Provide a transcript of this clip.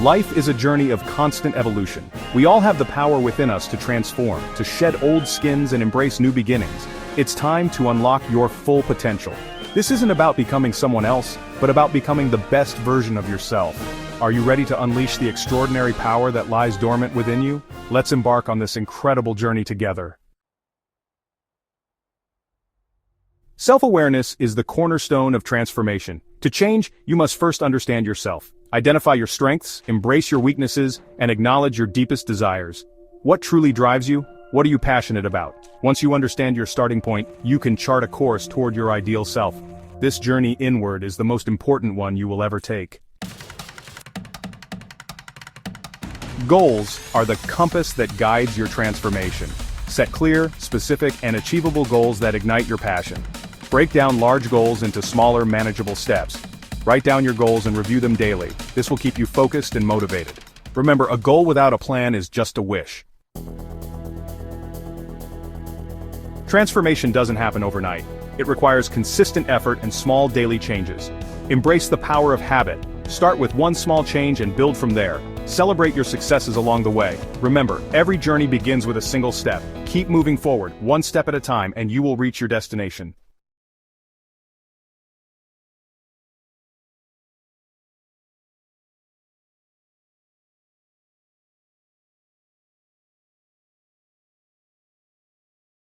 Life is a journey of constant evolution. We all have the power within us to transform, to shed old skins and embrace new beginnings. It's time to unlock your full potential. This isn't about becoming someone else, but about becoming the best version of yourself. Are you ready to unleash the extraordinary power that lies dormant within you? Let's embark on this incredible journey together. Self-awareness is the cornerstone of transformation. To change, you must first understand yourself. Identify your strengths, embrace your weaknesses, and acknowledge your deepest desires. What truly drives you? What are you passionate about? Once you understand your starting point, you can chart a course toward your ideal self. This journey inward is the most important one you will ever take. Goals are the compass that guides your transformation. Set clear, specific, and achievable goals that ignite your passion. Break down large goals into smaller, manageable steps. Write down your goals and review them daily. This will keep you focused and motivated. Remember, a goal without a plan is just a wish. Transformation doesn't happen overnight. It requires consistent effort and small daily changes. Embrace the power of habit. Start with one small change and build from there. Celebrate your successes along the way. Remember, every journey begins with a single step. Keep moving forward, one step at a time, and you will reach your destination.